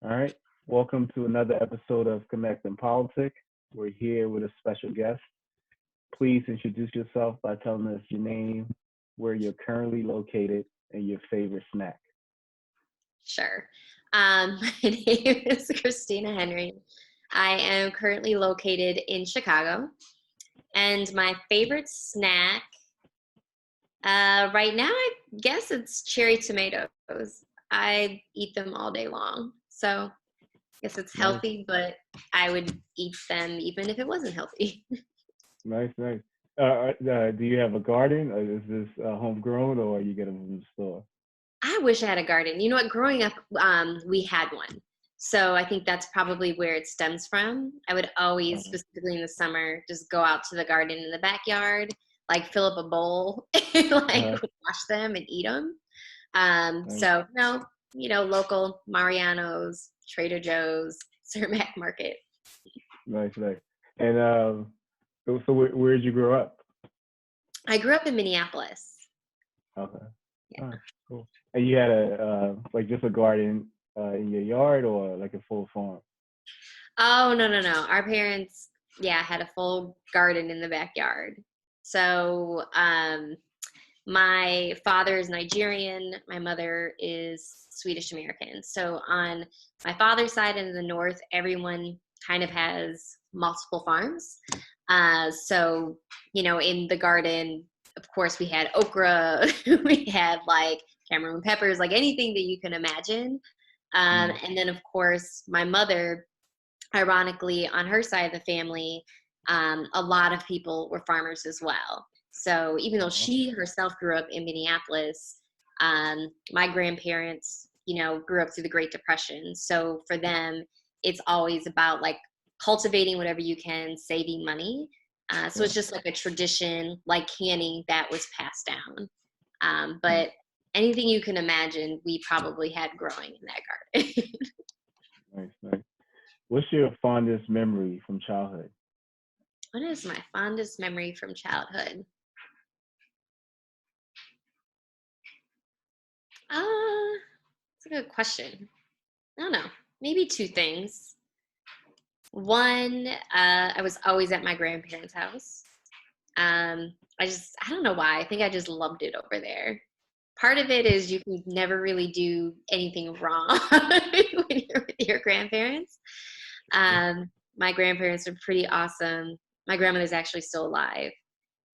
All right. Welcome to another episode of Connect and Politics. We're here with a special guest. Please introduce yourself by telling us your name, where you're currently located, and your favorite snack. Sure. My name is Christina Henry. I am currently located in Chicago, and my favorite snack right now, I guess it's cherry tomatoes. I eat them all day long, so I guess it's Nice, healthy, but I would eat them even if it wasn't healthy. nice. Do you have a garden, or is this homegrown, or you get them from the store? I wish I had a garden. You know what? Growing up, we had one. So I think that's probably where it stems from. I would always, Uh, specifically in the summer, just go out to the garden in the backyard, like fill up a bowl and like uh, wash them and eat them. nice, So no, local Mariano's, Trader Joe's, Cermak Market. nice. And so where did you grow up? I grew up in Minneapolis. Okay. Yeah. All right, cool. And you had a like just a garden in your yard, or like a full farm? Oh, no. Our parents, yeah, had a full garden in the backyard. So, my father is Nigerian, my mother is Swedish American. So, on my father's side in the north, everyone kind of has multiple farms. In the garden, of course, we had okra, we had like Cameroon peppers, like anything that you can imagine. Mm. And then, of course, my mother, ironically, on her side of the family, a lot of people were farmers as well. So even though Oh, she herself grew up in Minneapolis, my grandparents, grew up through the Great Depression. So for them, it's always about like cultivating whatever you can, saving money. So yeah. it's just like a tradition, like canning that was passed down. Mm. But anything you can imagine, we probably had growing in that garden. Nice. What's your fondest memory from childhood? What is my fondest memory from childhood? It's a good question. I don't know. Maybe two things. One, I was always at my grandparents' house. I don't know why. I think I just loved it over there. Part of it is you can never really do anything wrong when you're with your grandparents. My grandparents are pretty awesome. My grandmother's actually still alive,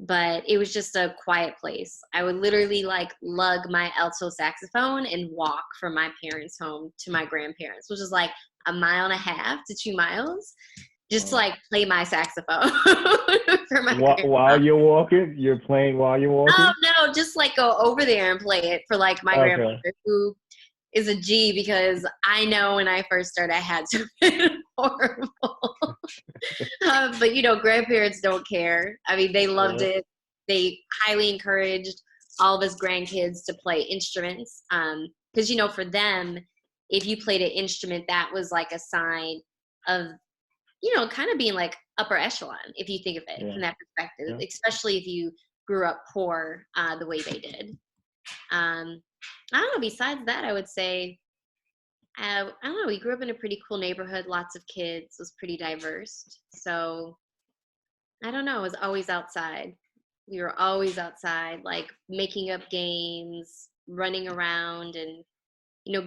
but it was just a quiet place. I would literally like lug my alto saxophone and walk from my parents' home to my grandparents, which is like a mile and a half to 2 miles, just to Wow. like play my saxophone for my While grandma. you're walking, you're playing while you're Oh walking? no, just like go over there and play it for like my grandmother, Okay. who is a G, because I know when I first started I had to be horrible. But grandparents don't care. I mean, they loved Yeah. it. They highly encouraged all of us grandkids to play instruments. Because for them, if you played an instrument, that was like a sign of kind of being like upper echelon, if you think of it Yeah. from that perspective, Yeah. especially if you grew up poor the way they did. Um, I don't know. Besides that, I would say I don't know. We grew up in a pretty cool neighborhood. Lots of kids. Was pretty diverse. So I don't know. It was always outside. We were always outside, like making up games, running around, and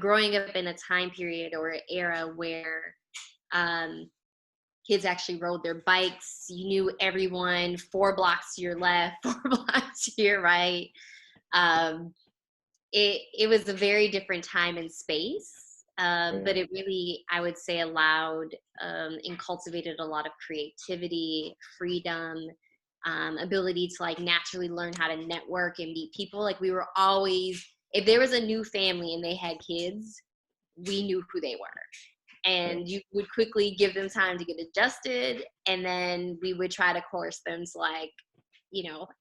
growing up in a time period or an era where um, kids actually rode their bikes. You knew everyone 4 blocks to your left, 4 blocks to your right. Um, it was a very different time and space, Yeah. but it really, I would say, allowed and cultivated a lot of creativity, freedom, ability to like naturally learn how to network and meet people. Like we were always, if there was a new family and they had kids, we knew who they were. Yeah. And you would quickly give them time to get adjusted, and then we would try to coerce them to like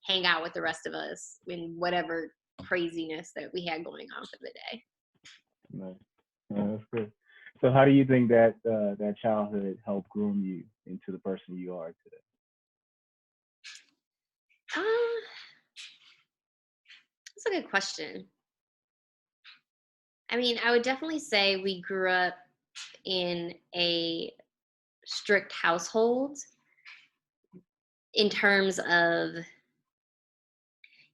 hang out with the rest of us in whatever craziness that we had going on for the day. Nice. Yeah, that's good. So how do you think that that childhood helped groom you into the person you are today? Uh, that's a good question. I mean, I would definitely say we grew up. in a strict household in terms of,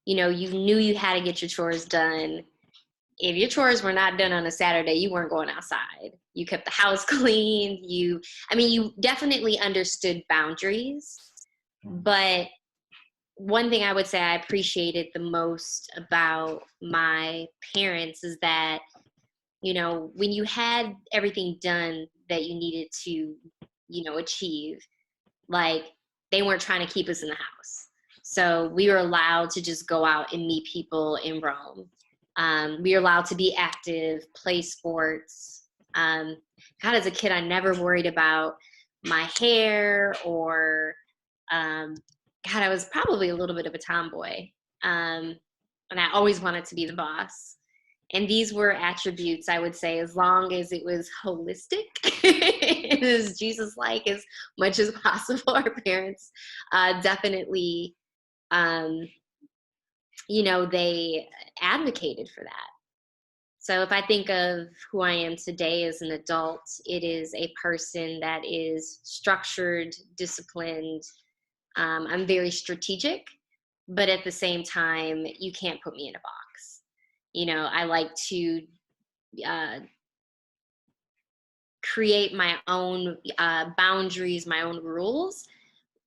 you knew you had to get your chores done. If your chores were not done on a Saturday, you weren't going outside. You kept the house clean. You definitely understood boundaries. But one thing I would say I appreciated the most about my parents is that, when you had everything done that you needed to, achieve, like, they weren't trying to keep us in the house. So we were allowed to just go out and meet people and roam. We were allowed to be active, play sports. God, as a kid, I never worried about my hair or, God, I was probably a little bit of a tomboy. And I always wanted to be the boss. And these were attributes, I would say, as long as it was holistic, it was Jesus-like as much as possible. Our parents definitely, they advocated for that. So if I think of who I am today as an adult, it is a person that is structured, disciplined. I'm very strategic, but at the same time, you can't put me in a box. I like to create my own boundaries, my own rules,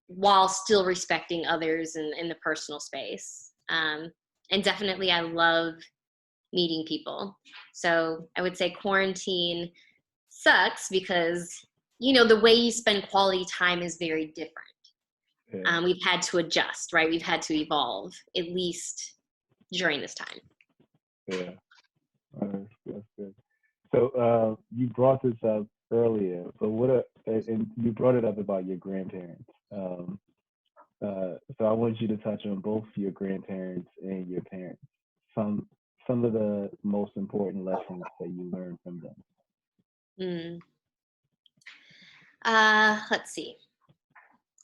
while still respecting others in the personal space. And definitely, I love meeting people. So I would say quarantine sucks because, the way you spend quality time is very different. Yeah. We've had to adjust, right? We've had to evolve, at least during this time. Yeah. That's good. So you brought this up earlier, but and you brought it up about your grandparents. So I want you to touch on both your grandparents and your parents. Some of the most important lessons that you learned from them. Let's see.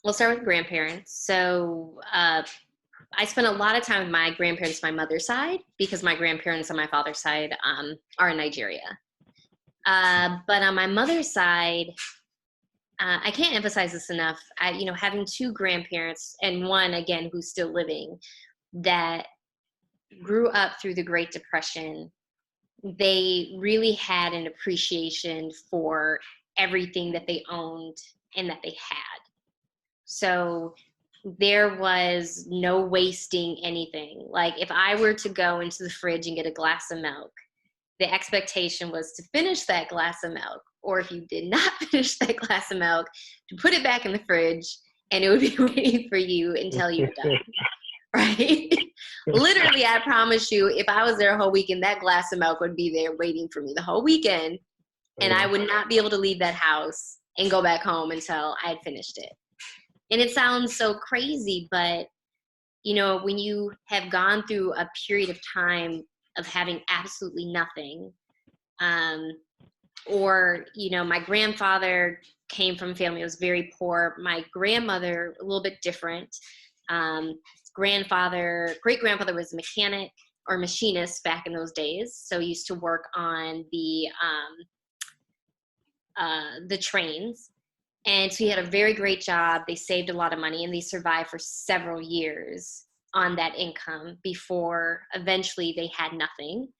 We'll start with grandparents. So I spent a lot of time with my grandparents, my mother's side, because my grandparents on my father's side are in Nigeria. But on my mother's side, I can't emphasize this enough. Having two grandparents and one, again, who's still living, that grew up through the Great Depression, they really had an appreciation for everything that they owned and that they had. So there was no wasting anything. Like if I were to go into the fridge and get a glass of milk, the expectation was to finish that glass of milk. Or if you did not finish that glass of milk, to put it back in the fridge and it would be waiting for you until you're done. Right? Literally, I promise you, if I was there a whole weekend, that glass of milk would be there waiting for me the whole weekend. And I would not be able to leave that house and go back home until I had finished it. And it sounds so crazy, but, when you have gone through a period of time of having absolutely nothing, or, my grandfather came from a family that was very poor. My grandmother, a little bit different. Great grandfather was a mechanic or machinist back in those days. So he used to work on the trains. And so he had a very great job. They saved a lot of money and they survived for several years on that income before eventually they had nothing.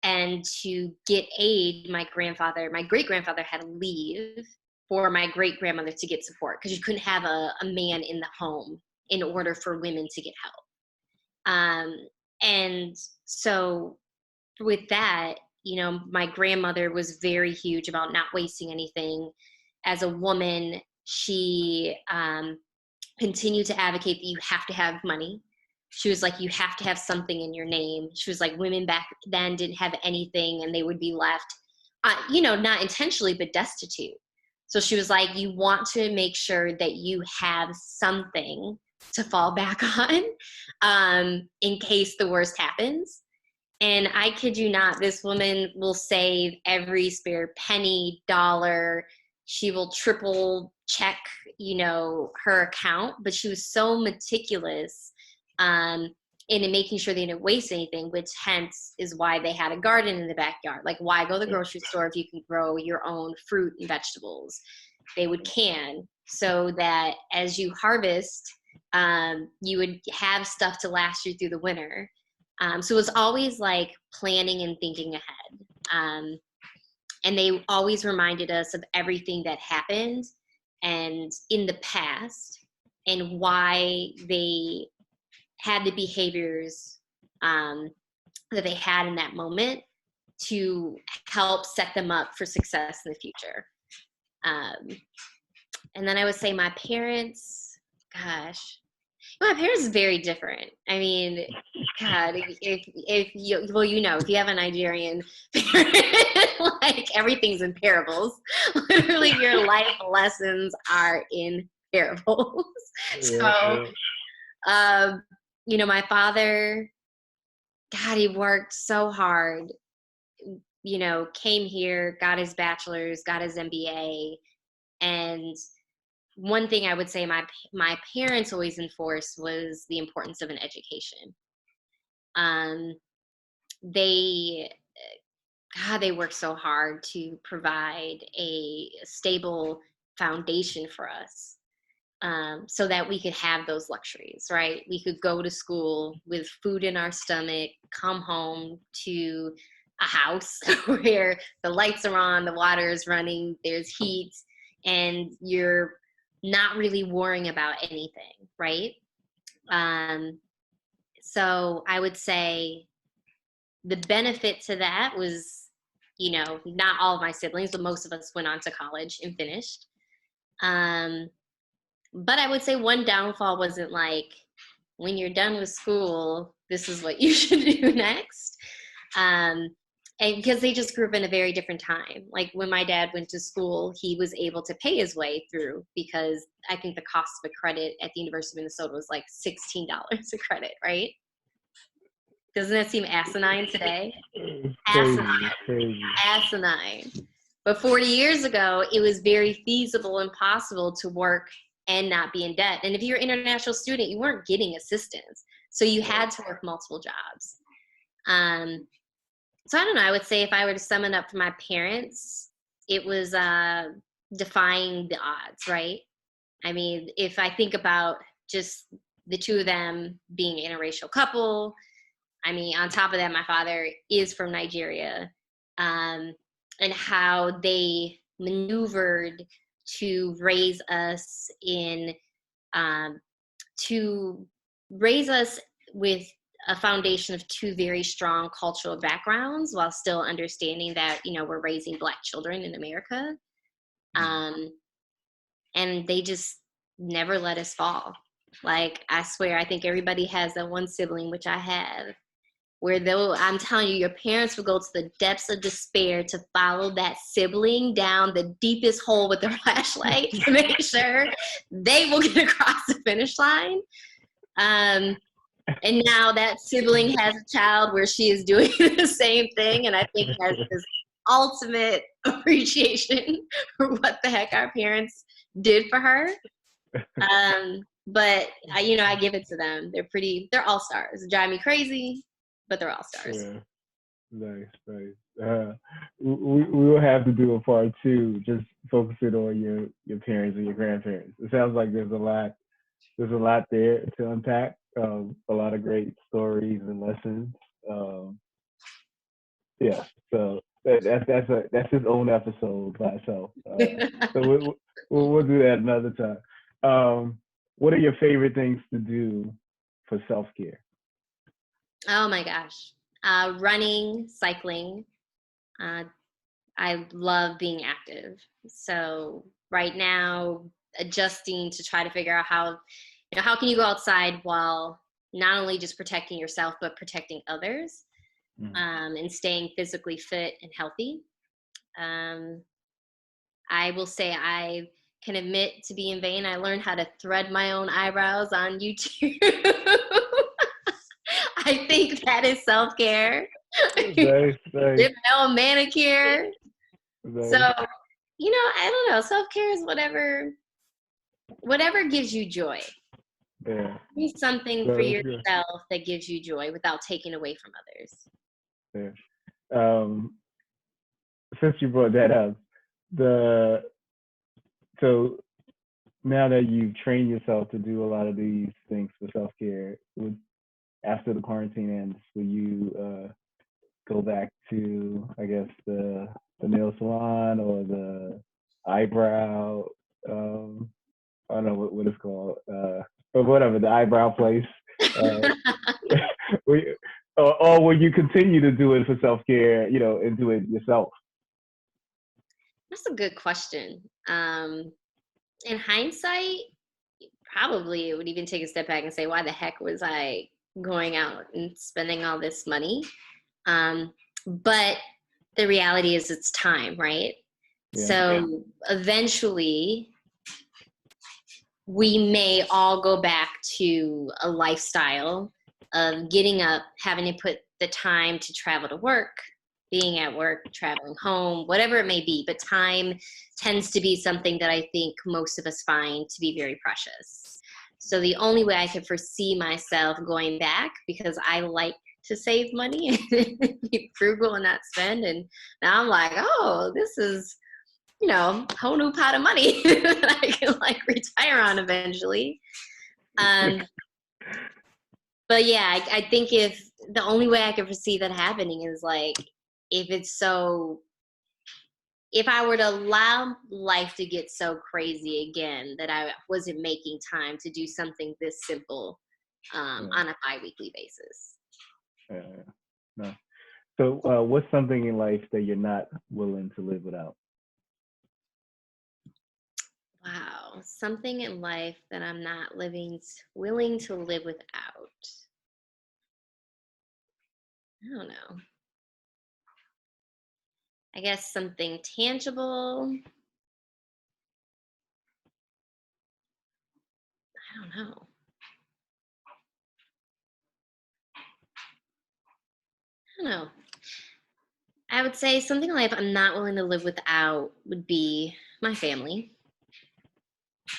And to get aid, my great-grandfather had to leave for my great-grandmother to get support because you couldn't have a man in the home in order for women to get help. And so with that, my grandmother was very huge about not wasting anything. As a woman, she continued to advocate that you have to have money. She was like, you have to have something in your name. She was like, women back then didn't have anything and they would be left, not intentionally, but destitute. So she was like, you want to make sure that you have something to fall back on in case the worst happens. And I kid you not, this woman will save every spare penny, dollar. She will triple check, her account, but she was so meticulous and in making sure they didn't waste anything, which hence is why they had a garden in the backyard. Like, why go to the grocery store if you can grow your own fruit and vegetables? They would can, so that as you harvest, you would have stuff to last you through the winter. So it was always like planning and thinking ahead. And they always reminded us of everything that happened and in the past, and why they had the behaviors that they had in that moment to help set them up for success in the future. And then I would say my parents, gosh, my parents is very different. I mean, God, if you, well, you know, if you have a Nigerian parent, like, everything's in parables. Literally, your life lessons are in parables. So, you know, my father, God, he worked so hard, you know, came here, got his bachelor's, got his MBA. And one thing I would say my parents always enforced was the importance of an education. They worked so hard to provide a stable foundation for us, so that we could have those luxuries, right? We could go to school with food in our stomach, come home to a house where the lights are on, the water is running, there's heat, and you're not really worrying about anything, right? So I would say the benefit to that was, you know, not all of my siblings, but most of us went on to college and finished. But I would say one downfall wasn't like, when you're done with school, this is what you should do next. And because they just grew up in a very different time. Like, when my dad went to school, he was able to pay his way through, because I think the cost of a credit at the University of Minnesota was like $16 a credit, right? Doesn't that seem asinine today? Asinine. But 40 years ago, it was very feasible and possible to work and not be in debt. And if you're an international student, you weren't getting assistance. So you had to work multiple jobs. So I don't know, I would say if I were to sum it up for my parents, it was defying the odds, right? I mean, if I think about just the two of them being an interracial couple, I mean, on top of that, my father is from Nigeria, and how they maneuvered to raise us with a foundation of two very strong cultural backgrounds, while still understanding that, you know, we're raising Black children in America. And they just never let us fall. Like, I swear, I think everybody has that one sibling, which I have, where I'm telling you, your parents will go to the depths of despair to follow that sibling down the deepest hole with their flashlight to make sure they will get across the finish line. And now that sibling has a child where she is doing the same thing, and I think has this ultimate appreciation for what the heck our parents did for her. But I give it to them. They're all stars. They drive me crazy, but they're all stars. Yeah. Nice. We will have to do a part 2, just focusing on your parents and your grandparents. It sounds like there's a lot there to unpack. A lot of great stories and lessons. Yeah. So that's his own episode by itself. So we'll do that another time. What are your favorite things to do for self-care? Oh my gosh. Running, cycling. I love being active. So right now, adjusting to try to figure out how can you go outside while not only just protecting yourself, but protecting others, and staying physically fit and healthy. I will say I can admit to being vain. I learned how to thread my own eyebrows on YouTube. I think that is self-care. Nice. Dip my own manicure. Nice. So, I don't know. Self-care is whatever gives you joy. Yeah. Do something for So that's good. yourself that gives you joy without taking away from others. So That gives you joy without taking away from others. yeah. Um, since you brought that up, the so now that you've trained yourself to do a lot of these things for self care, would after the quarantine ends, will you go back to, I guess, the nail salon or the eyebrow? Um, I don't know what it's called, but whatever, the eyebrow place. Uh, we, or will you continue to do it for self care, and do it yourself? That's a good question. In hindsight, probably it would even take a step back and say, why the heck was I going out and spending all this money? But the reality is it's time, right? Yeah. So eventually we may all go back to a lifestyle of getting up, having to put the time to travel to work, being at work, traveling home, whatever it may be. But time tends to be something that I think most of us find to be very precious. So the only way I could foresee myself going back, because I like to save money and be frugal and not spend. And now I'm like, oh, this is, whole new pot of money that I can retire on eventually. But yeah, I think if the only way I could foresee that happening is if I were to allow life to get so crazy again that I wasn't making time to do something this simple on a bi-weekly basis. No. So, what's something in life that you're not willing to live without? Wow, something in life that I'm not willing to live without. I don't know. I guess something tangible. I don't know. I don't know. I would say something like I'm not willing to live without would be my family.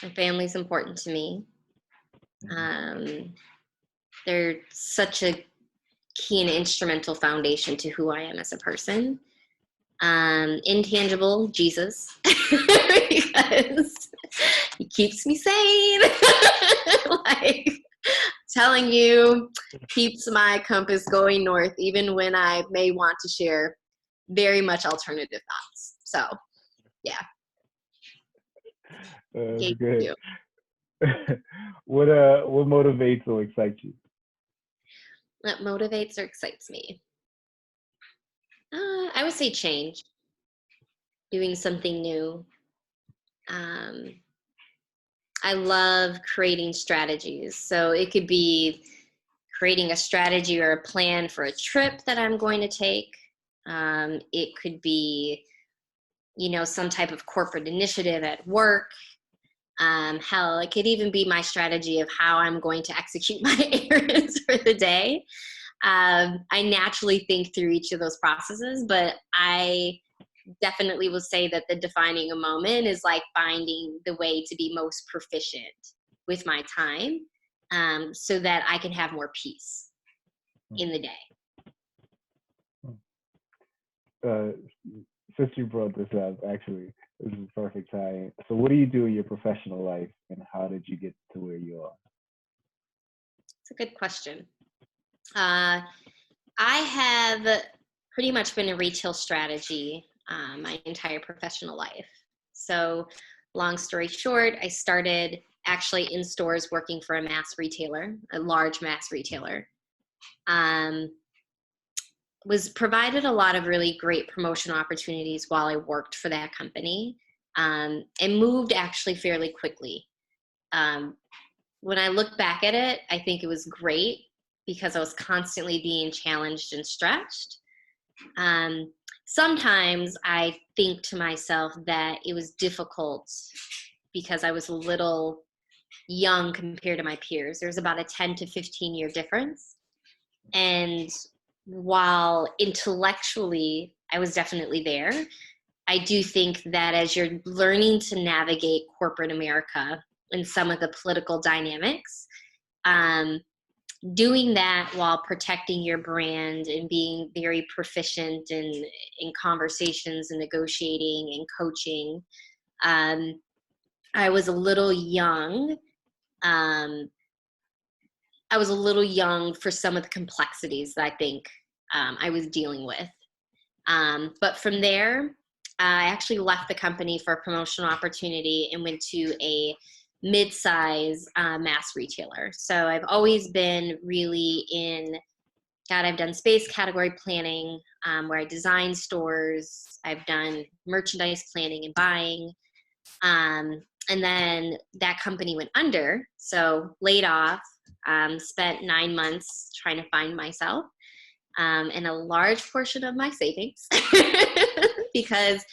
My family's important to me. They're such a key and instrumental foundation to who I am as a person. Intangible, Jesus, because he keeps me sane. Telling you, keeps my compass going north, even when I may want to share very much alternative thoughts. So, yeah. Good. What motivates or excites you? What motivates or excites me? I would say change, doing something new. I love creating strategies. So it could be creating a strategy or a plan for a trip that I'm going to take. It could be, some type of corporate initiative at work. Hell, it could even be my strategy of how I'm going to execute my errands for the day. I naturally think through each of those processes, but I definitely will say that the defining a moment is finding the way to be most proficient with my time, so that I can have more peace in the day. Since you brought this up, actually, this is perfect time. So, what do you do in your professional life, and how did you get to where you are? It's a good question. I have pretty much been in retail strategy my entire professional life. So, long story short, I started actually in stores working for a large mass retailer. Was provided a lot of really great promotional opportunities while I worked for that company, and moved actually fairly quickly. When I look back at it, I think it was great because I was constantly being challenged and stretched. Sometimes I think to myself that it was difficult because I was a little young compared to my peers. There's about a 10 to 15 year difference. And while intellectually I was definitely there, I do think that as you're learning to navigate corporate America and some of the political dynamics, Doing that while protecting your brand and being very proficient in conversations and negotiating and coaching. I was a little young. I was a little young for some of the complexities that I think I was dealing with. But from there, I actually left the company for a promotional opportunity and went to a mid-size mass retailer. So I've always been really I've done space category planning, where I design stores. I've done merchandise planning and buying. And then that company went under, so laid off, spent 9 months trying to find myself, and a large portion of my savings because,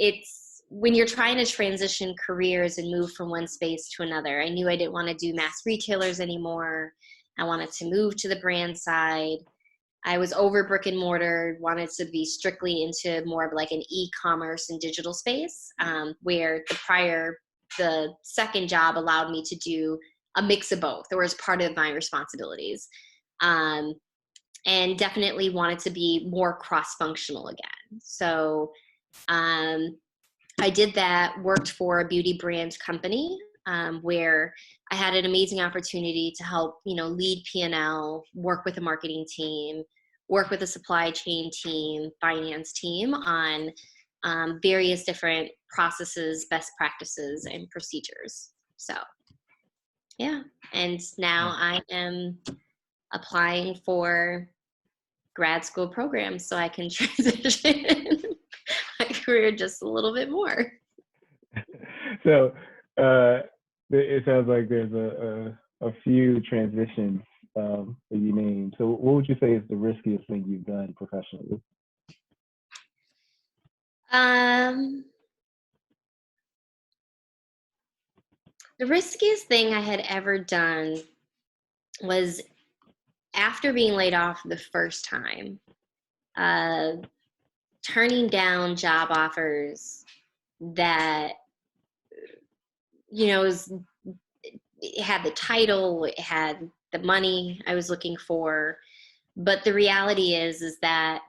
it's when you're trying to transition careers and move from one space to another. I knew I didn't want to do mass retailers anymore. I wanted to move to the brand side. I was over brick and mortar, wanted to be strictly into more of like an e-commerce and digital space, where the second job allowed me to do a mix of both, or as part of my responsibilities. And definitely wanted to be more cross-functional again. So I did that, worked for a beauty brand company, where I had an amazing opportunity to help, lead P&L, work with a marketing team, work with a supply chain team, finance team on various different processes, best practices, and procedures. So, yeah. And now I am applying for grad school programs so I can transition my career just a little bit more. So it sounds like there's a few transitions that you named. So what would you say is the riskiest thing you've done professionally? The riskiest thing I had ever done was, after being laid off the first time, turning down job offers that, it had the title, it had the money I was looking for. But the reality is that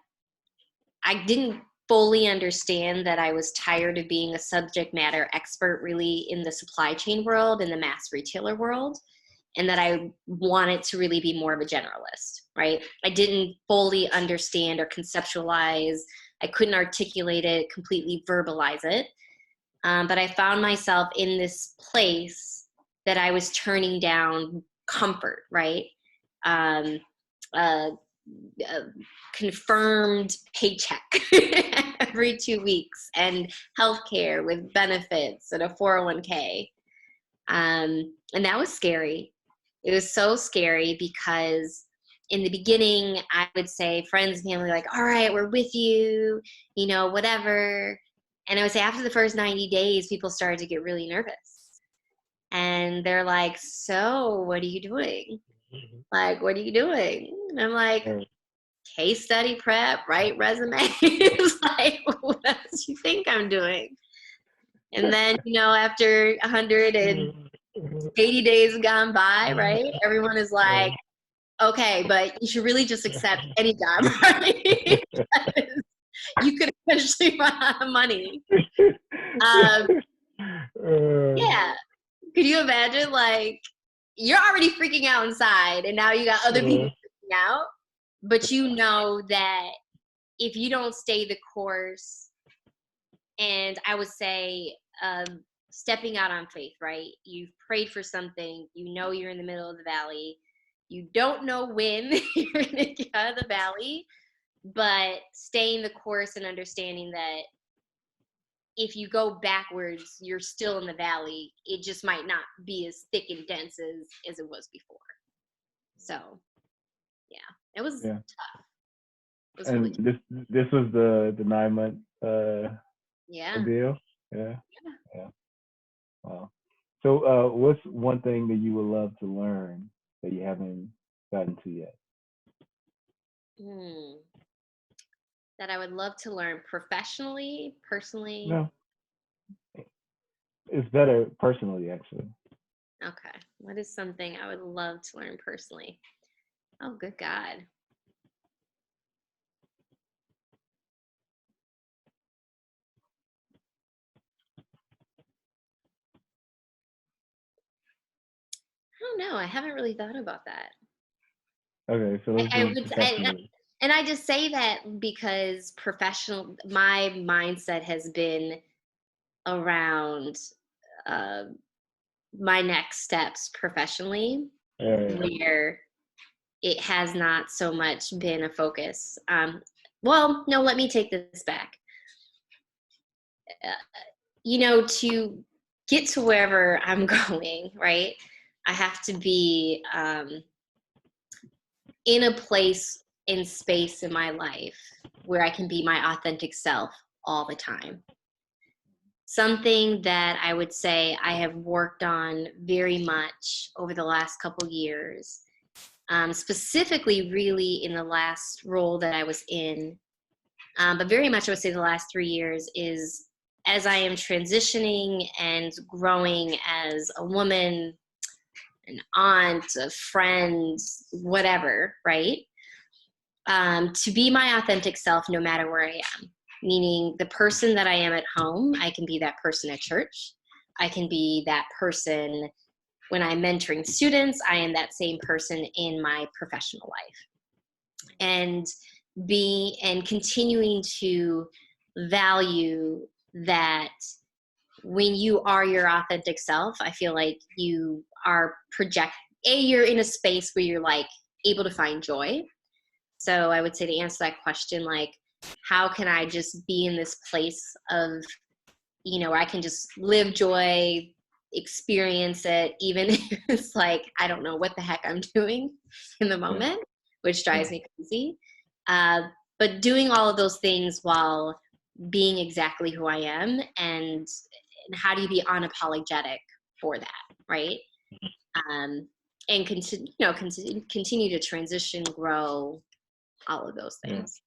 I didn't fully understand that I was tired of being a subject matter expert really in the supply chain world, in the mass retailer world, and that I wanted to really be more of a generalist, right? I didn't fully understand or conceptualize. I couldn't articulate it, completely verbalize it. But I found myself in this place that I was turning down comfort, right? A confirmed paycheck every 2 weeks, and healthcare with benefits and a 401k. And that was scary. It was so scary because in the beginning, I would say friends and family like, all right, we're with you, whatever. And I would say after the first 90 days, people started to get really nervous. And they're like, so what are you doing? Like, what are you doing? And I'm like, case study prep, write resumes. Like, what else do you think I'm doing? And then, after 180 days have gone by, right? Everyone is like, okay, but you should really just accept any job, right? You could eventually run out of money. Yeah. Could you imagine, like, you're already freaking out inside, and now you got other people freaking out, but you know that if you don't stay the course, and I would say stepping out on faith, right? You've prayed for something, you're in the middle of the valley, you don't know when you're going to get out of the valley, but staying the course and understanding that if you go backwards, you're still in the valley. It just might not be as thick and dense as it was before. So, yeah, it was tough. It was really tough. This was the 9 month Yeah. deal. Yeah. Wow. So, what's one thing that you would love to learn that you haven't gotten to yet? That I would love to learn professionally, personally. No, it's better personally, actually. Okay. What is something I would love to learn personally? Oh, good God. I don't know. I haven't really thought about that. Okay, so let's I do would, professionally. and I just say that because my mindset has been around uh, my next steps professionally, Uh, where it has not so much been a focus. Well, no, let me take this back. Uh, to get to wherever I'm going, right? I have to be in a place in space in my life where I can be my authentic self all the time. Something that I would say I have worked on very much over the last couple years, specifically really in the last role that I was in, but very much I would say the last 3 years, is as I am transitioning and growing as a woman, an aunt, a friend, whatever, right? To be my authentic self no matter where I am. Meaning the person that I am at home, I can be that person at church. I can be that person when I'm mentoring students. I am that same person in my professional life. And continuing to value that when you are your authentic self, I feel like you are you're in a space where you're like able to find joy. So I would say, to answer that question, like, how can I just be in this place of, where I can just live joy, experience it, even if it's like, I don't know what the heck I'm doing in the yeah, moment, which yeah, drives me crazy. Uh, but doing all of those things while being exactly who I am, and how do you be unapologetic for that, right? Um, and continue to transition, grow, all of those yeah, things.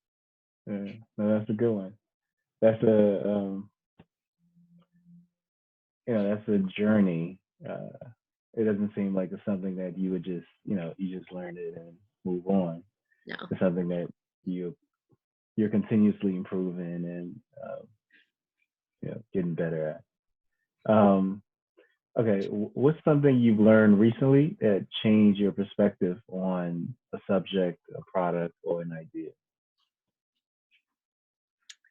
yeah. No, that's a good one. That's a that's a journey. It doesn't seem like it's something that you would just you just learn it and move on. No. It's something that you you're continuously improving and getting better at. Okay, what's something you've learned recently that changed your perspective on a subject, a product, or an idea?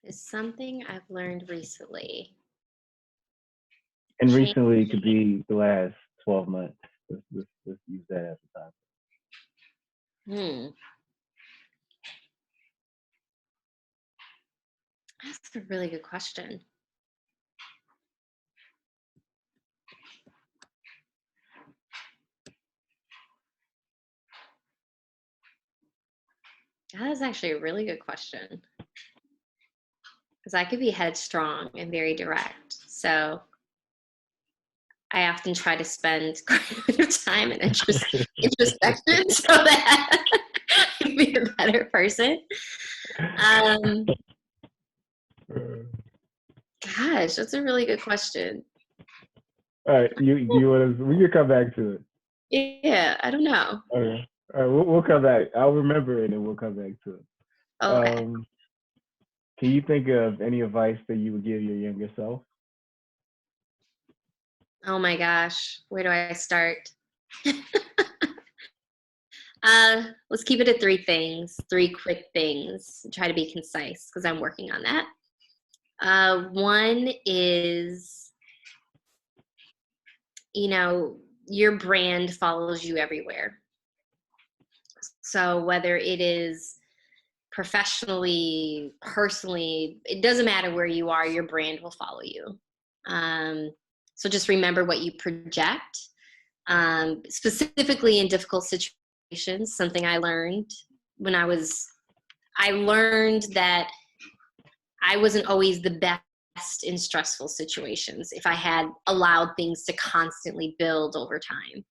Is something I've learned recently. And Change. recently could be the last 12 months. Let's use that as a time. Hmm. That's a really good question. That is actually a really good question. Because I could be headstrong and very direct. So I often try to spend quite a bit of time in introspection so that I can be a better person. Um, Gosh, that's a really good question. All right, you want to? We can come back to it. Yeah, I don't know. Okay. All right, we'll come back. I'll remember it and we'll come back to it. Okay. Um, can you think of any advice that you would give your younger self? Oh my gosh, where do I start? Let's keep it at three things, three quick things. Try to be concise because I'm working on that. One is, your brand follows you everywhere. So whether it is professionally, personally, it doesn't matter where you are, your brand will follow you. So just remember what you project, specifically in difficult situations. Something I learned I learned that I wasn't always the best in stressful situations if I had allowed things to constantly build over time.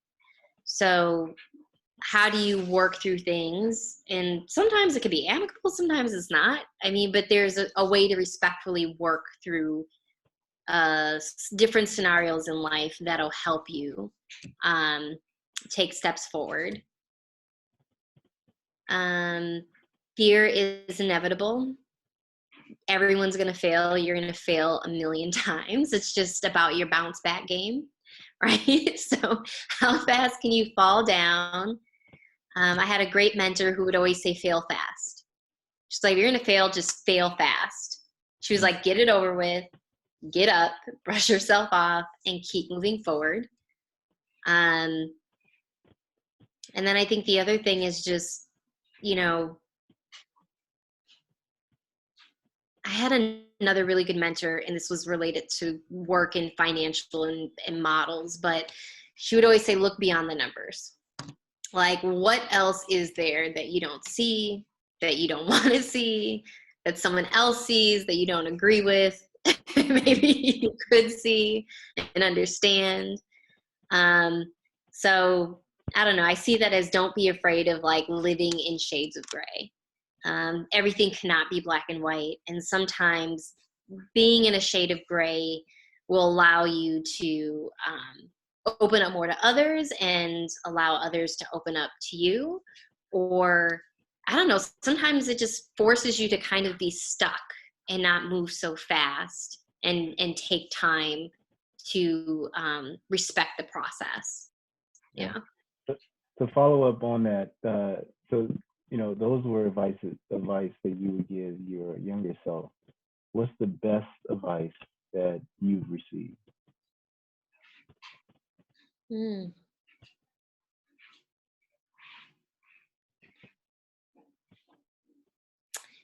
So how do you work through things? And sometimes it can be amicable, sometimes it's not. I mean, but there's a way to respectfully work through different scenarios in life that'll help you take steps forward. Fear is inevitable. Everyone's going to fail. You're going to fail a million times. It's just about your bounce back game, right? So how fast can you fall down? I had a great mentor who would always say, fail fast. She's like, if you're going to fail, just fail fast. She was like, get it over with, get up, brush yourself off, and keep moving forward. And then I think the other thing is just, you know, I had another really good mentor, and this was related to work and financial and models, but she would always say, look beyond the numbers. Like, what else is there that you don't see, that you don't want to see, that someone else sees, that you don't agree with, maybe you could see and understand. So I don't know. I see that as don't be afraid of like living in shades of gray. Everything cannot be black and white. And sometimes being in a shade of gray will allow you to open up more to others and allow others to open up to you. Or, I don't know, sometimes it just forces you to kind of be stuck and not move so fast and take time to respect the process. Yeah. To follow up on that, so, you know, those were advice that you would give your younger self. What's the best advice that you've received?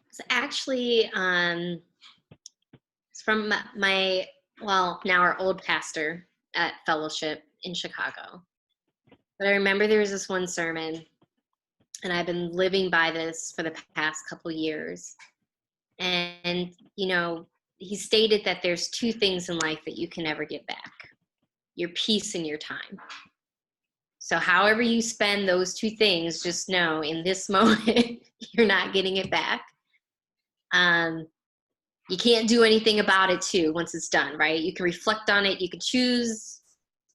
It's actually it's from my, well, now our old pastor at Fellowship in Chicago. But I remember there was this one sermon, and I've been living by this for the past couple years. And, you know, he stated that there's two things in life that you can never get back: your peace and your time. So however you spend those two things, just know in this moment, you're not getting it back. You can't do anything about it too once it's done, right? You can reflect on it. You can choose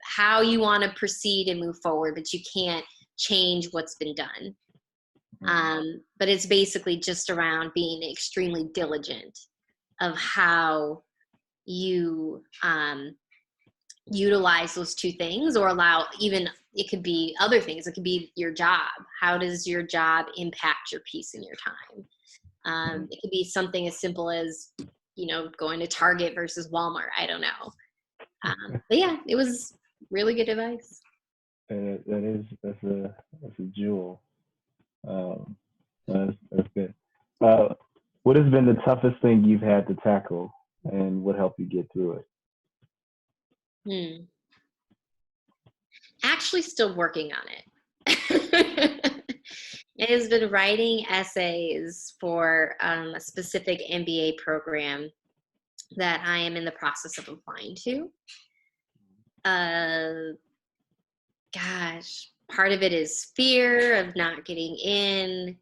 how you want to proceed and move forward, but you can't change what's been done. But it's basically just around being extremely diligent of how you utilize those two things, or allow, even, it could be other things. It could be your job. How does your job impact your peace and your time? It could be something as simple as, you know, going to Target versus Walmart. I don't know. But yeah, it was really good advice. That's a jewel. That's good. What has been the toughest thing you've had to tackle, and what helped you get through it? Actually, still working on it. It has been writing essays for a specific MBA program that I am in the process of applying to. Gosh, part of it is fear of not getting in,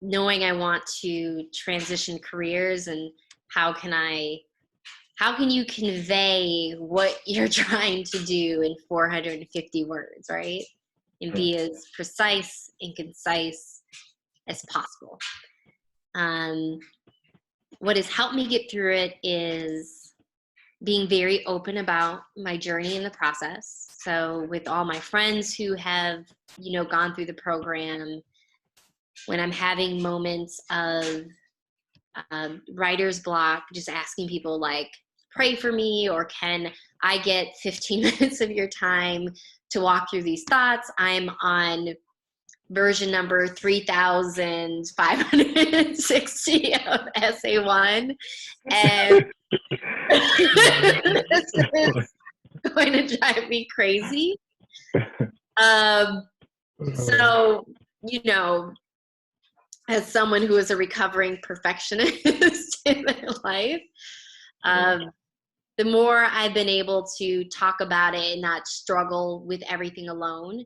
knowing I want to transition careers, and how can you convey what you're trying to do in 450 words, right? And be as precise and concise as possible. What has helped me get through it is being very open about my journey in the process. So with all my friends who have, you know, gone through the program, when I'm having moments of writer's block, just asking people like, pray for me, or can I get 15 minutes of your time to walk through these thoughts? I'm on version number 3,560 of essay 1. And this is going to drive me crazy. So, you know, as someone who is a recovering perfectionist in my life, the more I've been able to talk about it and not struggle with everything alone.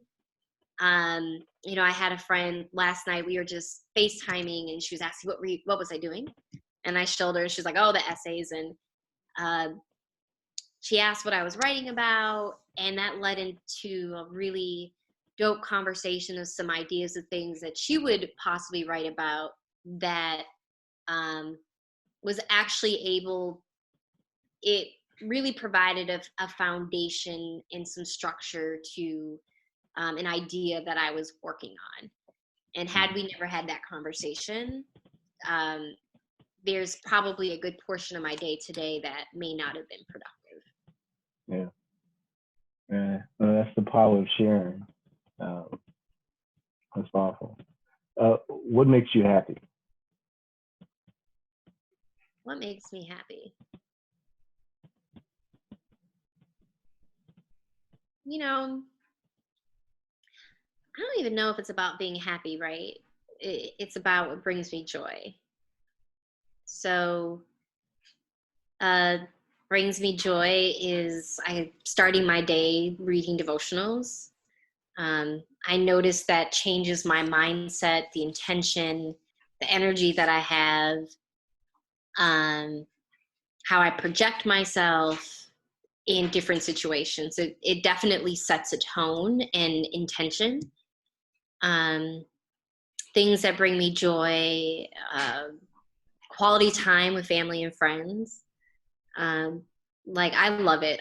You know, I had a friend last night, we were just FaceTiming, and she was asking, what was I doing? And I showed her, and she's like, oh, the essays. And She asked what I was writing about, and that led into a really dope conversation of some ideas of things that she would possibly write about that was actually it really provided a foundation and some structure to an idea that I was working on. And had we never had that conversation, there's probably a good portion of my day today that may not have been productive. Yeah. Yeah. Well, that's the power of sharing. That's powerful. What makes you happy? What makes me happy? You know, I don't even know if it's about being happy, right? It's about what brings me joy. So, brings me joy is I starting my day reading devotionals. I notice that changes my mindset, the intention, the energy that I have, how I project myself in different situations. It definitely sets a tone and intention. Things that bring me joy, quality time with family and friends. Like I love it.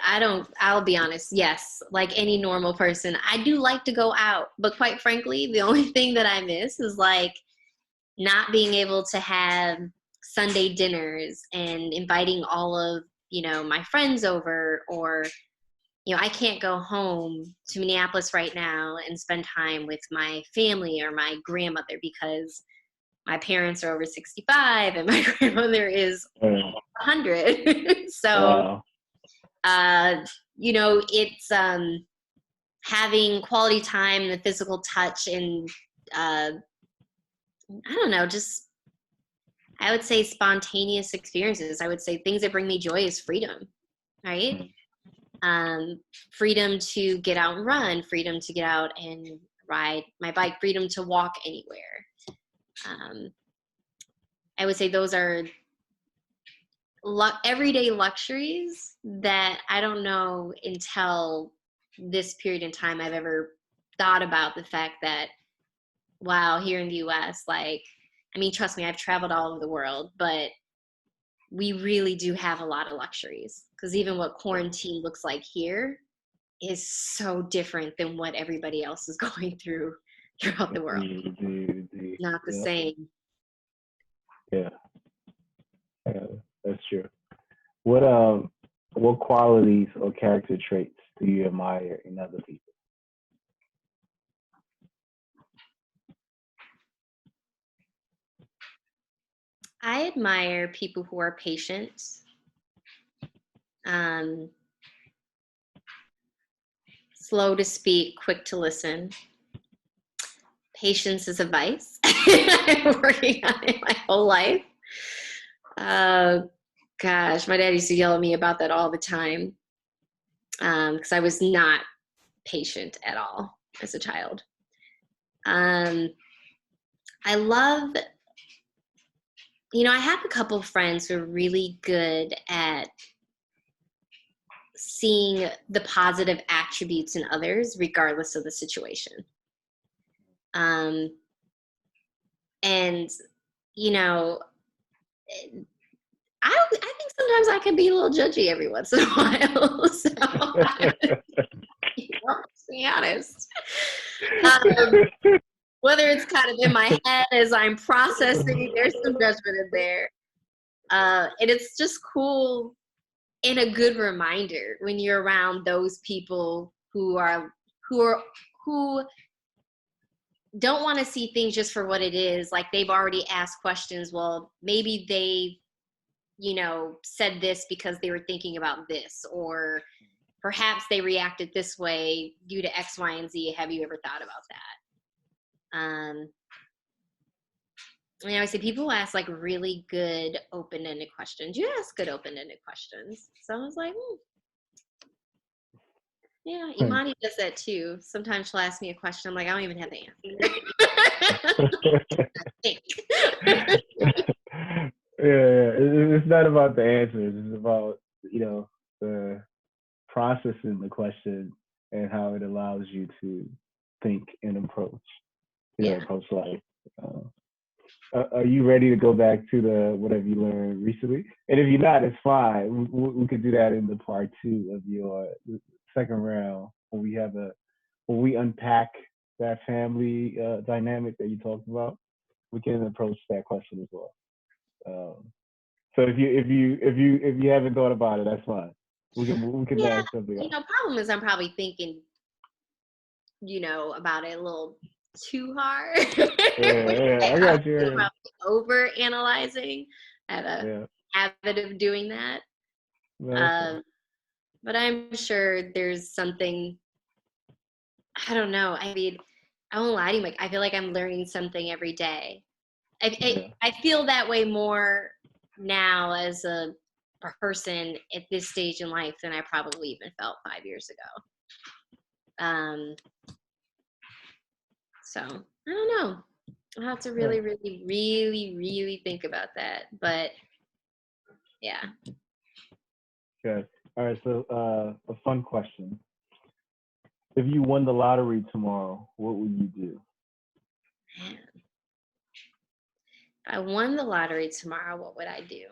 I'll be honest. Yes. Like any normal person, I do like to go out, but quite frankly, the only thing that I miss is like not being able to have Sunday dinners and inviting all of, my friends over, or, I can't go home to Minneapolis right now and spend time with my family or my grandmother because my parents are over 65 and my grandmother is 100. So, Wow. it's having quality time, the physical touch, and I don't know, just I would say spontaneous experiences. I would say things that bring me joy is freedom, right? Freedom to get out and run, freedom to get out and ride my bike, freedom to walk anywhere. I would say those are everyday luxuries that I don't know until this period in time I've ever thought about the fact that, wow, here in the US, trust me, I've traveled all over the world, but we really do have a lot of luxuries, because even what quarantine looks like here is so different than what everybody else is going through throughout the world. Not the same. Yeah, that's true. What qualities or character traits do you admire in other people? I admire people who are patient. Slow to speak, quick to listen. Patience is a vice. I'm working on it my whole life. Gosh, my dad used to yell at me about that all the time, because I was not patient at all as a child. I love, I have a couple of friends who are really good at seeing the positive attributes in others, regardless of the situation. And, I think sometimes I can be a little judgy every once in a while. So, let's be honest. Whether it's kind of in my head as I'm processing, there's some judgment in there. And it's just cool and a good reminder when you're around those people who don't want to see things just for what it is. Like they've already asked questions. Well, maybe they, said this because they were thinking about this, or perhaps they reacted this way due to X, Y, and Z. Have you ever thought about that? I say people ask like really good open-ended questions. You ask good open-ended questions. So I was like, yeah, Imani does that too. Sometimes she'll ask me a question. I'm like, I don't even have the answer. I think. Yeah, it's not about the answers. It's about the processing the question and how it allows you to think and approach, Yeah. approach life. Are you ready to go back to the whatever you learned recently? And if you're not, it's fine. We could do that in the part 2 of your second round when we unpack that family dynamic that you talked about. We can approach that question as well. So if you haven't thought about it, that's fine. We can Yeah. ask something else. Problem is I'm probably thinking, about it a little too hard. Yeah, I got you. Probably over analyzing. I have a habit of doing that. But I'm sure there's something. I don't know. I mean, I won't lie to you, Mike. I feel like I'm learning something every day. I feel that way more now as a person at this stage in life than I probably even felt 5 years ago. So I don't know. I'll have to really, really, really, really think about that. But yeah. Okay. All right. So a fun question. If you won the lottery tomorrow, what would you do? Man. If I won the lottery tomorrow, what would I do?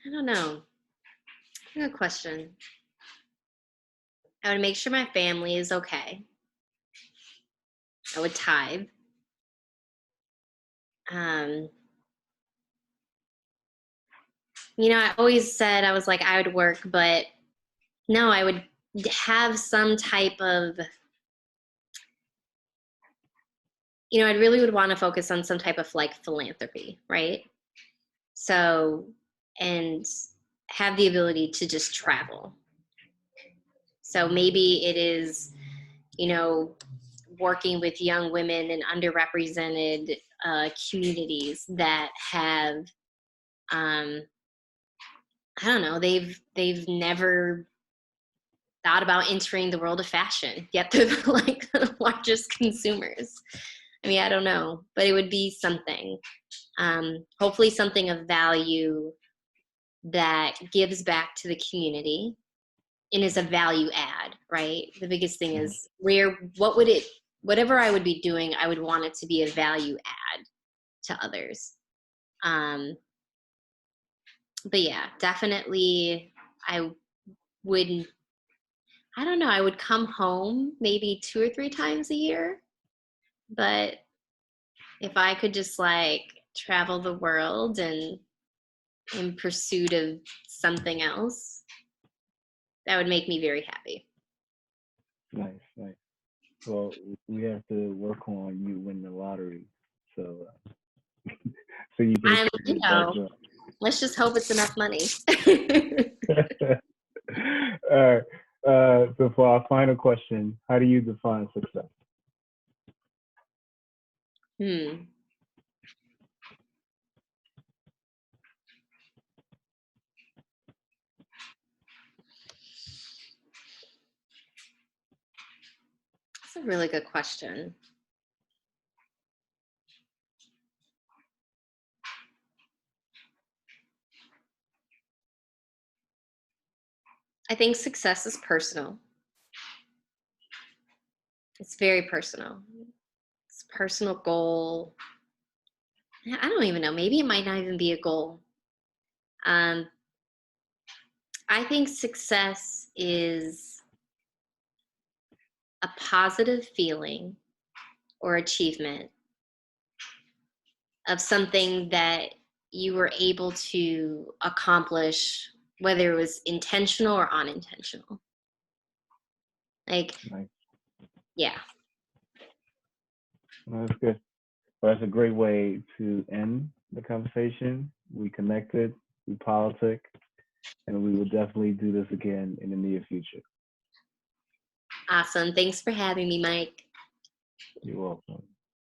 I don't know. Good question. I would make sure my family is okay. I would tithe. I always said I was like, I would work, but no, I would have some type of, I really would want to focus on some type of like philanthropy, right? So, and have the ability to just travel. So maybe it is, working with young women in underrepresented communities that have, I don't know, they've never thought about entering the world of fashion, yet they're the largest consumers. I mean, I don't know, but it would be something. Hopefully something of value that gives back to the community and is a value add, right? The biggest thing is whatever I would be doing, I would want it to be a value add to others. But yeah, definitely I would come home maybe 2 or 3 times a year. But if I could just like travel the world and in pursuit of something else, that would make me very happy. Nice. Well, we have to work on you win the lottery, so you can. Let's just hope it's enough money. All right. So for our final question, how do you define success? That's a really good question. I think success is personal. It's very personal. It's a personal goal. I don't even know. Maybe it might not even be a goal. I think success is a positive feeling or achievement of something that you were able to accomplish, whether it was intentional or unintentional. Like, nice. Yeah. Well, that's good. Well, that's a great way to end the conversation. We connected, we politic, and we will definitely do this again in the near future. Awesome. Thanks for having me, Mike. You're welcome.